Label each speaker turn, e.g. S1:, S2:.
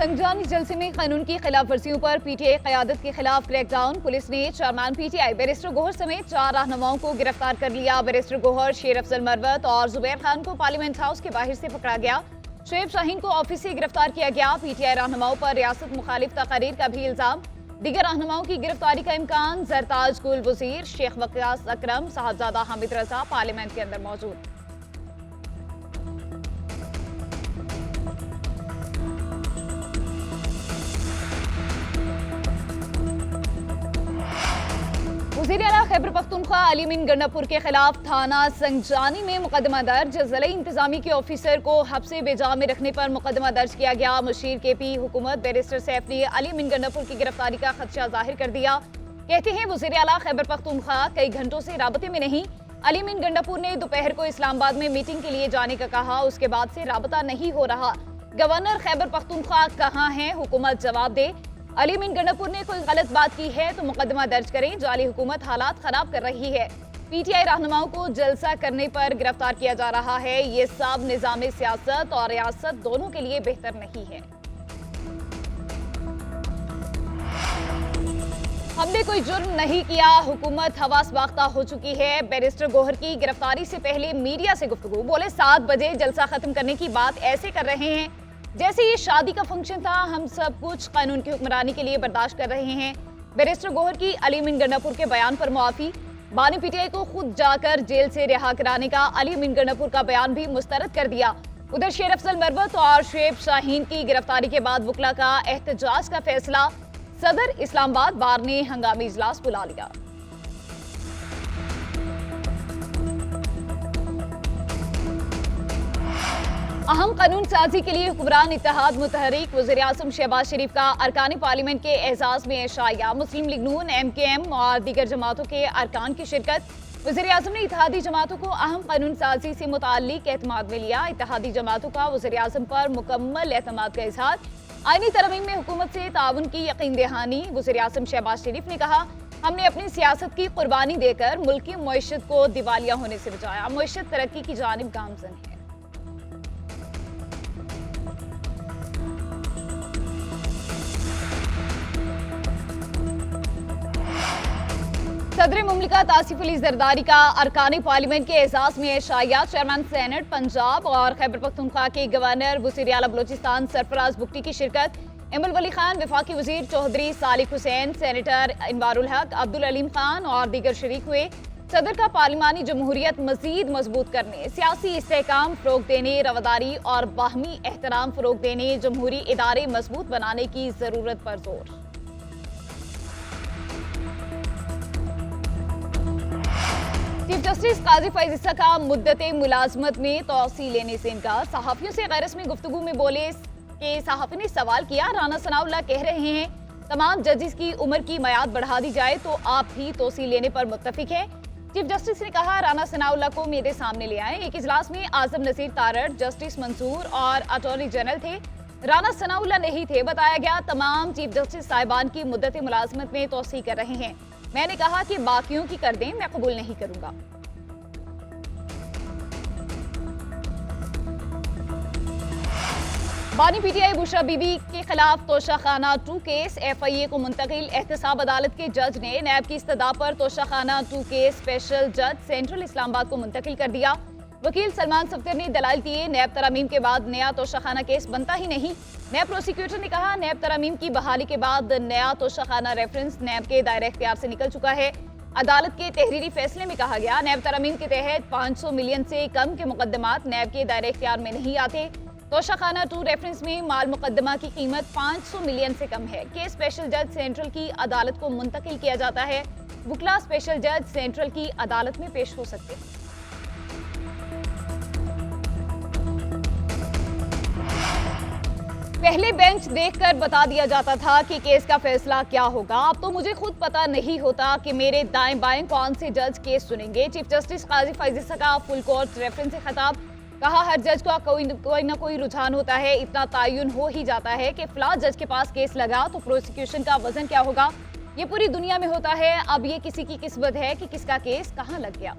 S1: संजानी जलसे में कानून की खिलाफ वर्जियों पर पीटीआई क़यादत के खिलाफ क्रैकडाउन। पुलिस ने चेयरमैन पीटीआई बैरिस्टर गोहर समेत 4 रहनुमाओं को गिरफ्तार कर लिया। बैरिस्टर गोहर, शेर अफजल मरवत और जुबैर खान को पार्लियामेंट हाउस के बाहर से पकड़ा गया। शुएब शाहीन को ऑफिस से गिरफ्तार किया गया। पीटीआई रहनुमाओं पर रियासत मुखालिफ तकारीर का भी इल्जाम। दीगर रहनुमाओं की गिरफ्तारी का इम्कान। जरताज गुल वजीर, शेख वकास अकरम, साहबजादा हामिद रजा पार्लियामेंट के अंदर मौजूद। वज़ीर आला खैबर पख्तूनख्वा अली मीन गंडापुर के खिलाफ थाना संजानी में मुकदमा दर्ज। ज़िला इंतजामी के ऑफिसर को हब्से बेजा में रखने पर मुकदमा दर्ज किया गया। मुशीर केपी हुकूमत बैरिस्टर सैफ ने अली मीन गंडापुर की गिरफ्तारी का खदशा जाहिर कर दिया। कहते हैं वज़ीर आला खैबर पख्तूनख्वा कई घंटों से राबते में नहीं। अली मीन गंडापुर ने दोपहर को इस्लामाबाद में मीटिंग के लिए जाने का कहा, उसके बाद से राबता नहीं हो रहा। गवर्नर खैबर पख्तूनख्वा कहाँ हैं, हुकूमत जवाब दे। अली मीन गंडापुर ने कोई गलत बात की है तो मुकदमा दर्ज करें। जाली हुकूमत हालात खराब कर रही है। पीटीआई रहनुमाओं को जलसा करने पर गिरफ्तार किया जा रहा है। ये सब निजाम सियासत और रियासत दोनों के लिए बेहतर नहीं है। हमने कोई जुर्म नहीं किया, हुकूमत हवास बाख्ता हो चुकी है। बैरिस्टर गोहर की गिरफ्तारी से पहले मीडिया से गुफ्तगू। बोले 7 बजे जलसा खत्म करने की बात ऐसे कर रहे हैं जैसे ये शादी का फंक्शन था। हम सब कुछ कानून की हुक्मरानी के लिए बर्दाश्त कर रहे हैं। बैरिस्टर गोहर की अली मीन गंडापुर के बयान पर मुआफी। बानी पीटीआई को खुद जाकर जेल से रिहा कराने का अली मीन गंडापुर का बयान भी मुस्तरद कर दिया। उधर शेर अफजल मरवत और शुएब शाहीन की गिरफ्तारी के बाद वकला का एहतजाज का फैसला। सदर इस्लामाबाद बार ने हंगामी इजलास बुला लिया। अहम कानून साजी के लिए हुक्मरान इत्तेहाद मुतहरिक। वज़ीर आज़म शहबाज शरीफ का अरकान पार्लियामेंट के एजाज में एशाया। मुस्लिम लीग नून, MKM और दीगर जमातों के अरकान की शिरकत। वज़ीर आज़म ने इत्तेहादी जमातों को अहम कानून साजी से मुताल्लिक एतमाद में लिया। इत्तेहादी जमातों का वज़ीर आज़म पर मुकम्मल एतमाद का इजहार। आईनी तरमीम में हुकूमत से ताउन की यकीन दहानी। वज़ीर आज़म शहबाज शरीफ ने कहा, हमने अपनी सियासत की कुर्बानी देकर मुल्क की मईशत को दिवालिया होने से बचाया। मईशत तरक्की की जानिब गामजन है। सदर मुमलिकत आसिफ अली जरदारी का अरकान पार्लियामेंट के एजाज में एशाया। चेयरमैन सेनेट पंजाब और खैबर पख्तूनख्वा के गवर्नर वज़ीर आला बलोचिस्तान सरफराज बुगटी की शिरकत। इमल वली खान, वफाकी वज़ीर चौधरी सालिक हुसैन, सेनेटर इनवारुल हक, अब्दुल अलीम खान और दीगर शरीक हुए। सदर का पार्लिमानी जमहूरियत मजीद मजबूत करने, सियासी इस्तेहकाम फ़रोग देने, रवादारी और बाहमी एहतराम फ़रोग देने, जमहूरी इदारे मजबूत बनाने की ज़रूरत पर जोर। चीफ जस्टिस काजी फैज ईसा का मुद्दते मुलाजमत में तौसी लेने से इनकार। सहाफ़ियों से गैर रस्मी गुफ्तगू में बोले कि सहाफ़ी ने सवाल किया, राना सनाउल्लाह कह रहे हैं तमाम जजेस की उम्र की मयाद बढ़ा दी जाए तो आप भी तौसी लेने पर मुत्तफिक हैं। चीफ जस्टिस ने कहा, राना सनाउल्लाह को मेरे सामने ले आए। एक इजलास में आजम नसीर तारड़, जस्टिस मंसूर और अटॉर्नी जनरल थे। राना सनाउल्लाह नहीं थे। बताया गया तमाम चीफ जस्टिस साहिबान की मुद्दत मुलाजमत में तौसी कर रहे हैं। मैंने कहा कि बाकियों की कर दें, मैं कबूल नहीं करूंगा। बानी पीटीआई बुशरा बीबी के खिलाफ तोशाखाना 2 केस। FIA को मुंतकिल। एहतसाब अदालत के जज ने नैब की इस्तदा पर तोशाखाना 2 केस स्पेशल जज सेंट्रल इस्लामाबाद को मुंतकिल कर दिया। वकील सलमान सफ्तर ने दलाइल दिए, नैब तरामीम के बाद नया तोशाखाना केस बनता ही नहीं। नैब प्रोसिक्यूटर ने कहा, नैब तरामीम की बहाली के बाद नया तोशाखाना रेफरेंस नैब के दायरे इख्तियार से निकल चुका है। अदालत के तहरीरी फैसले में कहा गया, नैब तरामीम के तहत 500 मिलियन से कम के मुकदमात नैब के दायरे इख्तियार में नहीं आते। तोशाखाना 2 रेफरेंस में माल मुकदमा की कीमत 500 मिलियन से कम है। केस स्पेशल जज सेंट्रल की अदालत को मुंतकिल किया जाता है। वकला स्पेशल जज सेंट्रल की अदालत में पेश हो सकते हैं। पहले बेंच देखकर बता दिया जाता था कि केस का फैसला क्या होगा। अब तो मुझे खुद पता नहीं होता कि मेरे दाएं बाएं कौन से जज केस सुनेंगे। चीफ जस्टिस काजी फैज ईसा का फुल कोर्ट रेफरेंस से खिताब। कहा, हर जज का कोई ना कोई रुझान होता है। इतना तयन हो ही जाता है कि फला जज के पास केस लगा तो प्रोसिक्यूशन का वजन क्या होगा। ये पूरी दुनिया में होता है। अब ये किसी की किस्मत है कि किसका केस कहाँ लग गया।